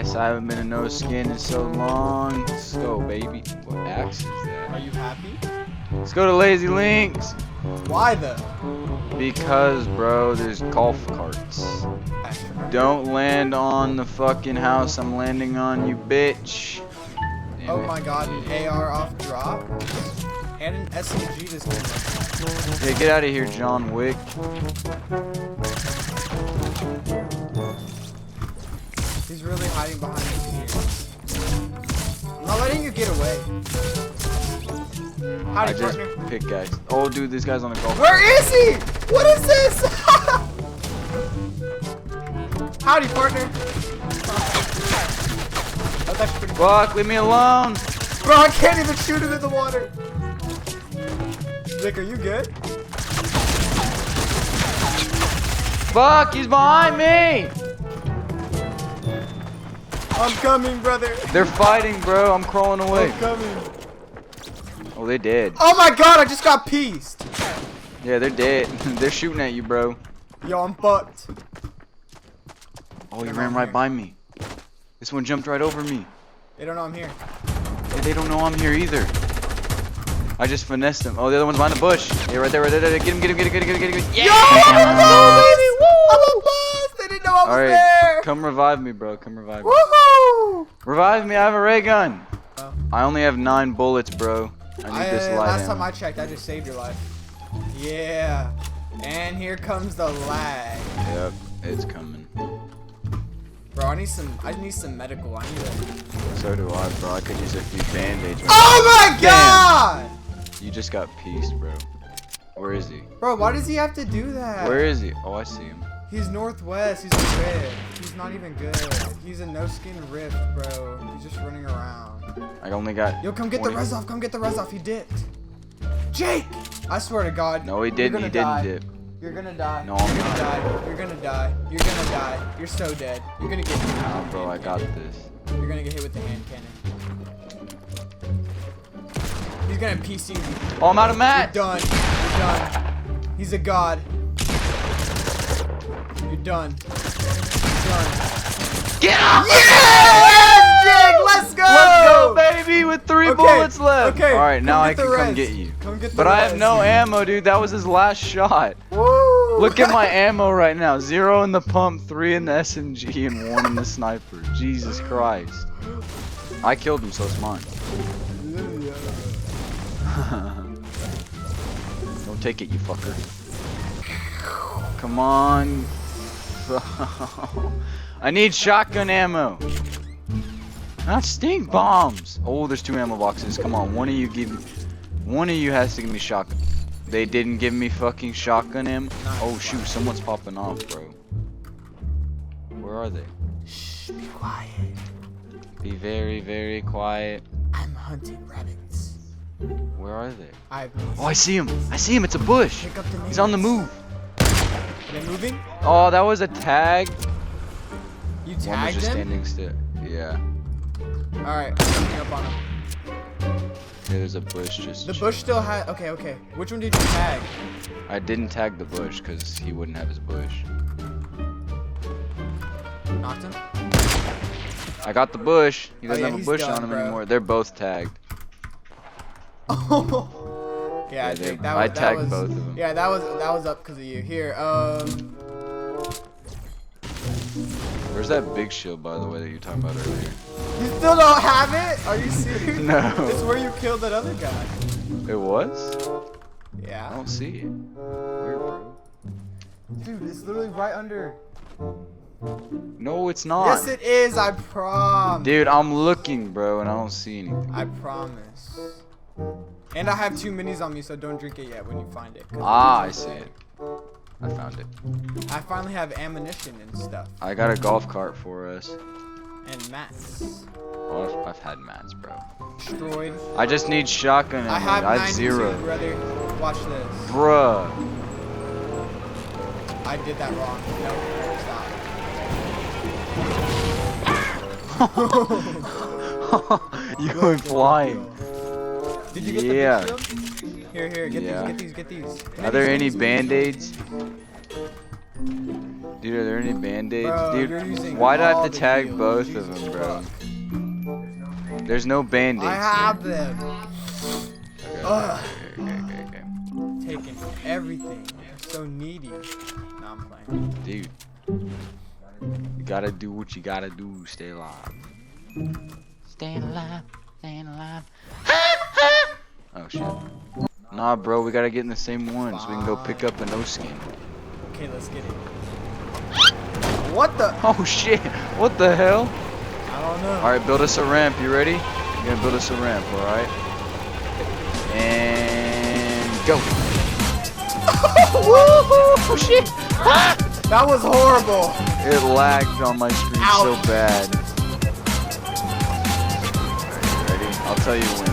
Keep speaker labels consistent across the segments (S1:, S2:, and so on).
S1: Yes, I haven't been a no skin in so long. Let's go, baby. What axe is that?
S2: Are you happy?
S1: Let's go to Lazy Links.
S2: Why though?
S1: Because, bro, there's golf carts. Don't land on the fucking house I'm landing on, you bitch. Damn
S2: Oh
S1: it.
S2: my god, an AR off drop? And an SMG this game.
S1: Hey, get out of here, John Wick.
S2: He's really hiding behind the here. I'm not letting you get away. Howdy,
S1: I just
S2: partner.
S1: pickaxe. Oh, dude, this guy's on a golf cart.
S2: Where is he? What is this? Howdy, partner. Oh, that's pretty
S1: Fuck, leave me alone.
S2: Bro, I can't even shoot him in the water. Vic, are you good?
S1: Fuck, he's behind me.
S2: I'm coming, brother.
S1: They're fighting, bro. I'm crawling away.
S2: I'm coming.
S1: Oh, they dead.
S2: Oh my god, I just got pieced.
S1: Yeah, they're dead. They're shooting at you, bro.
S2: Yo, I'm fucked.
S1: Oh, you ran right by me. This one jumped right over me.
S2: They don't know I'm here.
S1: Yeah, they don't know I'm here either. I just finessed them. Oh, the other one's behind the bush. Yeah, right there, right there. Get him, get him, get him, get him, get him, get him. Yeah!
S2: Yo, I'm a boss! I'm a boss! They didn't know I was
S1: Alright,
S2: there!
S1: come revive me, bro. Come revive me.
S2: Woohoo!
S1: Revive me, I have a ray gun.
S2: Oh.
S1: I only have 9 bullets, bro. I need this light
S2: Last
S1: ammo.
S2: time I checked, I just saved your life. Yeah. And here comes the lag.
S1: Yep, it's coming.
S2: Bro, I need some medical. I need it.
S1: So do I, bro. I could use a few band-aids.
S2: Oh my god!
S1: You just got pieced, bro. Where is he?
S2: Bro, why does he have to do that?
S1: Where is he? Oh, I see him.
S2: He's northwest. He's a rift. He's not even good. He's a no-skin rift, bro. He's just running around.
S1: I only got.
S2: Yo, come get
S1: 20.
S2: the res off. Come get the res off. He dipped. Jake! I swear to God.
S1: No, he didn't. He didn't dip.
S2: You're gonna die.
S1: No,
S2: You're
S1: I'm
S2: gonna
S1: not.
S2: die. You're gonna die. You're gonna die. You're so dead. You're gonna get hit with the
S1: Nah, bro, I
S2: hand
S1: got
S2: cannon.
S1: this.
S2: You're gonna get hit with the hand cannon. He's gonna PC you.
S1: Oh, I'm out of mats.
S2: You're done. You're done. He's a god. You're done. You're done.
S1: Get up!
S2: Yes, Jake! Let's go!
S1: Let's go, baby, with 3 bullets left.
S2: Okay.
S1: All right, now I
S2: get
S1: can
S2: the
S1: come
S2: res.
S1: get you.
S2: Come get the
S1: But I have
S2: res.
S1: no ammo, dude. That was his last shot.
S2: Woo!
S1: Look at my ammo right now. 0 in the pump, 3 in the SMG, and 1 in the sniper. Jesus Christ. I killed him, so it's mine. Don't take it, you fucker. Come on. I need shotgun ammo. Not stink bombs. Oh, there's 2 ammo boxes. Come on, one of you has to give me shotgun. They didn't give me fucking shotgun ammo. Oh shoot, someone's popping off, bro. Where are they?
S2: Shh, be quiet.
S1: Be very, very quiet.
S2: I'm hunting rabbits.
S1: Where are they? Oh, I see him. I see him. It's a bush.
S2: Pick up the
S1: He's on the move.
S2: Are they moving?
S1: Oh, that was a tag.
S2: You
S1: One was
S2: tagged
S1: just
S2: him?
S1: standing still. Yeah.
S2: Alright, I'm coming up on him.
S1: Yeah, there's a bush just.
S2: The bush still had. Okay, okay. Which one did you tag?
S1: I didn't tag the bush because he wouldn't have his bush.
S2: Knocked him?
S1: I got the bush. He
S2: Oh,
S1: doesn't
S2: yeah,
S1: have a
S2: he's
S1: bush
S2: done,
S1: on him
S2: bro.
S1: anymore. They're both tagged.
S2: Yeah,
S1: they-
S2: Jake, that
S1: I
S2: was,
S1: tagged
S2: that was,
S1: both of them.
S2: Yeah, that was up because of you. Here,
S1: Where's that big shield, by the way, that you were talking about earlier?
S2: you still don't have it? Are you serious?
S1: No.
S2: It's where you killed that other guy.
S1: It was? I
S2: Yeah.
S1: don't see it. Where, bro?
S2: Dude, it's literally right under.
S1: No, it's not.
S2: Yes, it is. I promise.
S1: Dude, I'm looking, bro, and I don't see anything.
S2: I promise. And I have 2 minis on me, so don't drink it yet when you find it. 'cause
S1: Ah, I
S2: it's
S1: see
S2: red.
S1: it. I found it.
S2: I finally have ammunition and stuff.
S1: I got a golf cart for us.
S2: And mats.
S1: Oh, I've had mats, bro.
S2: Destroyed.
S1: I just need shotgun ammo.
S2: I have
S1: I
S2: 92,
S1: 0.
S2: brother. Watch this.
S1: Bruh.
S2: I did that wrong. No, stop.
S1: You went flying.
S2: Did you get
S1: Yeah.
S2: the big shield? Here, get
S1: Yeah.
S2: these.
S1: Are there any band-aids? Dude, are there any band-aids?
S2: Bro, you're
S1: Dude,
S2: using
S1: why do I have
S2: all
S1: to
S2: the
S1: tag
S2: heals.
S1: both
S2: Jesus
S1: of them, bro?
S2: fuck.
S1: There's no band-aids.
S2: I have them. Ugh.
S1: Okay.
S2: Taking everything. You're so needy. Nah, I'm playing.
S1: Dude. You gotta do what you gotta do. Stay alive. Staying alive. Staying alive. Oh, shit. Nah, bro, we gotta get in the same one so we can go pick up a no skin.
S2: Okay, let's get it. What the?
S1: Oh, shit. What the hell?
S2: I don't know.
S1: Alright, build us a ramp. You ready? You're gonna build us a ramp, alright? And go. Woo! Shit! Ah!
S2: That was horrible.
S1: It lagged on my screen so
S2: Ouch.
S1: bad. Alright, you ready? I'll tell you when.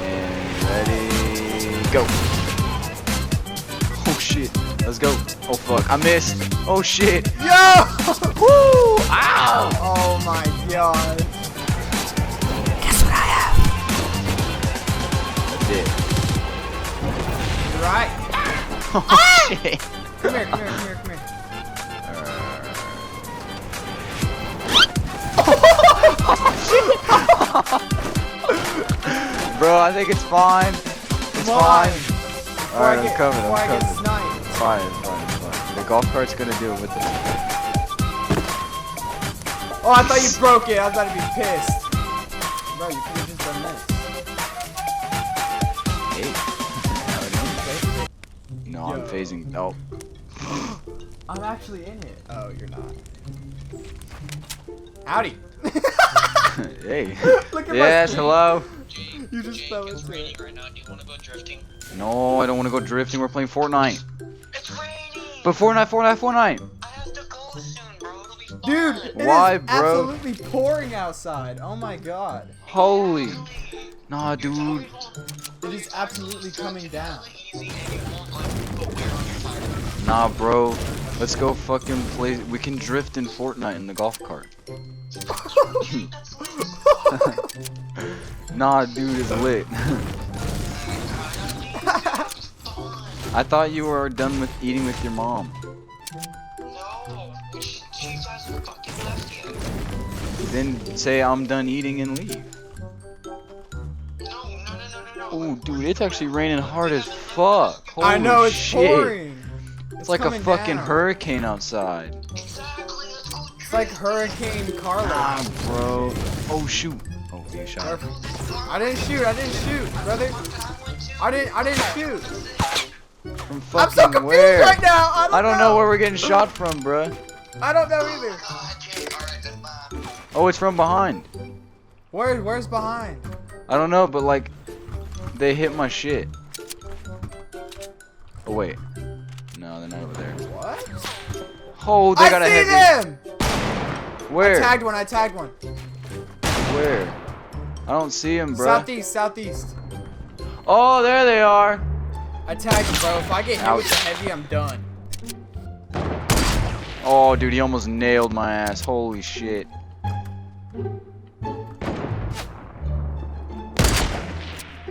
S1: And ready, go. Oh shit. Let's go. Oh fuck. I missed. Oh shit.
S2: Yo!
S1: Woo! Ow!
S2: Oh my god.
S3: Guess what I have?
S1: That's it.
S2: You're right.
S1: Oh shit.
S2: Come here.
S1: Bro, I think it's fine. It's fine. Alright, I'm coming.
S2: Before I get sniped.
S1: It's fine. The golf cart's gonna deal with it.
S2: Oh, I thought you broke it. I was about to be pissed. Bro, you could have just done this.
S1: Hey. No, I'm phasing. Oh.
S2: I'm actually in it. Oh, you're not. Howdy.
S1: Hey.
S2: Look at
S1: Yes,
S2: my
S1: hello.
S2: You just fell
S4: It's
S2: into
S4: raining
S2: it.
S4: right now. Do you want to go drifting?
S1: No, I don't want to go drifting. We're playing Fortnite.
S4: It's raining.
S1: But Fortnite.
S4: I have to go soon, bro. It'll be fun.
S2: Dude, it
S1: Why,
S2: is
S1: bro?
S2: absolutely pouring outside. Oh my god.
S1: Holy. Nah, dude.
S2: It is absolutely coming down.
S4: Easy, and you won't like put wear on your tire.
S1: Nah, bro. Let's go fucking play. We can drift in Fortnite in the golf cart. Nah, dude, it's lit. I thought you were done with eating with your mom.
S4: No, she guys fucking left yet.
S1: Then say I'm done eating and leave.
S4: No.
S1: Oh, dude, it's actually raining hard as fuck. Holy
S2: I know it's
S1: shit.
S2: pouring.
S1: It's like a
S2: coming
S1: fucking
S2: down.
S1: hurricane outside.
S4: Exactly. Let's go drifting.
S2: It's like Hurricane Carla.
S1: Ah, bro. Oh shoot. Oh, being shot.
S2: I didn't shoot, brother. I didn't shoot.
S1: From
S2: I'm
S1: fucking
S2: so confused
S1: where?
S2: right now.
S1: I don't know where we're getting shot from, bruh.
S2: I don't know either.
S4: Jay, alright, goodbye.
S1: Oh, it's from behind.
S2: Where's behind?
S1: I don't know, but like, they hit my shit. Oh wait. No, they're not over there.
S2: What?
S1: Oh, they got a
S2: I see
S1: heavy.
S2: them.
S1: Where?
S2: I tagged one.
S1: Where? I don't see him, bruh.
S2: Southeast.
S1: Oh, there they are.
S2: I tagged him, bro. If I get hit with the
S1: Ouch.
S2: heavy, I'm done.
S1: Oh, dude, he almost nailed my ass. Holy shit.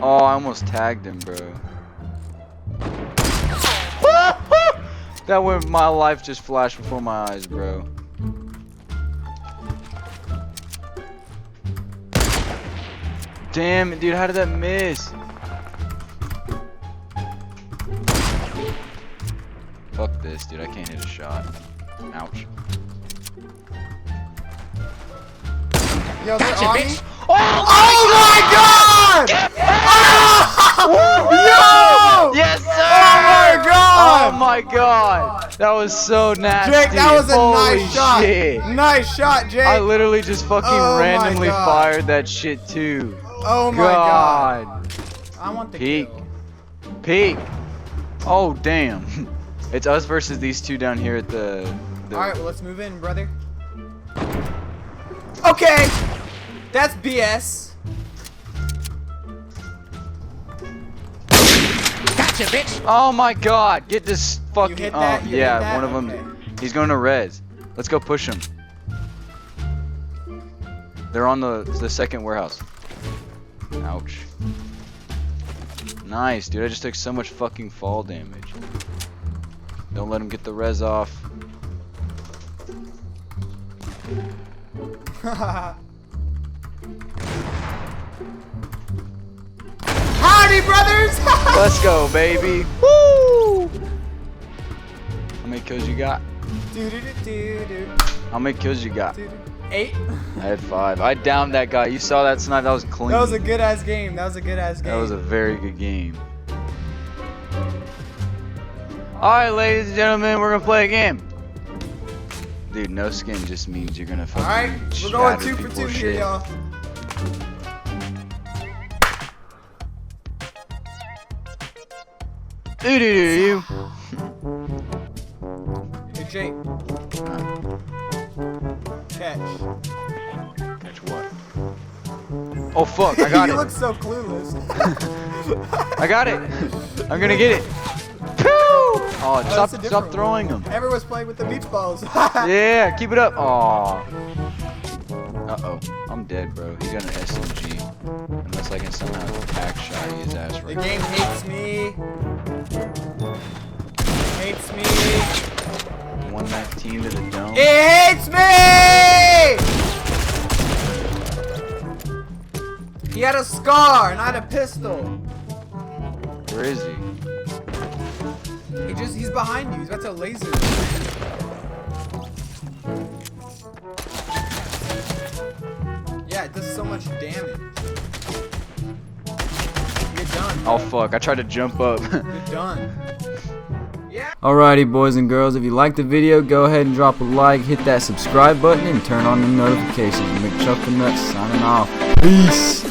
S1: Oh, I almost tagged him, bro. That went, my life just flashed before my eyes, bro. Damn it, dude, how did that miss? Fuck this, dude, I can't hit a shot. Ouch.
S2: Yo, they're on me.
S1: Oh
S2: my god! Yo!
S1: Yes, sir!
S2: Oh my god!
S1: Oh my god! That was so nasty.
S2: Jake, that was a
S1: Holy
S2: nice shot.
S1: shit.
S2: Nice shot, Jake.
S1: I literally just fucking
S2: Oh my
S1: randomly
S2: God.
S1: fired that shit too.
S2: Oh my god.
S1: God.
S2: I want the
S1: Peek.
S2: kill.
S1: Peek. Oh damn. It's us versus these two down here at the
S2: Alright, well, let's move in, brother. Okay! That's BS.
S3: Gotcha, bitch.
S1: Oh my god. Get this fucking
S2: hit that?
S1: oh
S2: You
S1: yeah,
S2: hit that?
S1: one of them.
S2: Okay.
S1: He's going to res. Let's go push him. They're on the second warehouse. Ouch. Nice, dude. I just took so much fucking fall damage. Don't let him get the res off.
S2: Howdy, brothers!
S1: Let's go, baby. Woo! How many kills you got? How many kills you got?
S2: 8.
S1: I had 5. I downed that guy. You saw that snipe? That was clean.
S2: That was a good ass game. That was a good ass game.
S1: That was a very good game. Alright, ladies and gentlemen, we're gonna play a game. Dude, no skin just means you're gonna fucking
S2: Alright, we're going
S1: shatter
S2: 2 for 2
S1: people's
S2: here,
S1: shit.
S2: y'all.
S1: Doo-doo-doo-doo.
S2: Hey, Jake. Catch.
S1: Catch what? Oh fuck, I got
S2: You
S1: it.
S2: look so clueless.
S1: I got it. I'm gonna get it. Pew! Oh,
S2: that's a
S1: stop
S2: different
S1: throwing them.
S2: Everyone's playing with the beach balls.
S1: Yeah, keep it up. Aw. Uh-oh. I'm dead, bro. He got an SMG. Unless I can somehow back shot his ass
S2: The
S1: right.
S2: game hates me. Hates me.
S1: 119 to the dome.
S2: It hates me! He had a scar and I had a pistol.
S1: Where is he?
S2: He's behind you. He's got the laser. Yeah, it does so much damage. You're done.
S1: Oh fuck, I tried to jump up.
S2: You're done.
S5: Alrighty, boys and girls, if you liked the video, go ahead and drop a like, hit that subscribe button, and turn on the notifications. McChuckanuts signing off. Peace!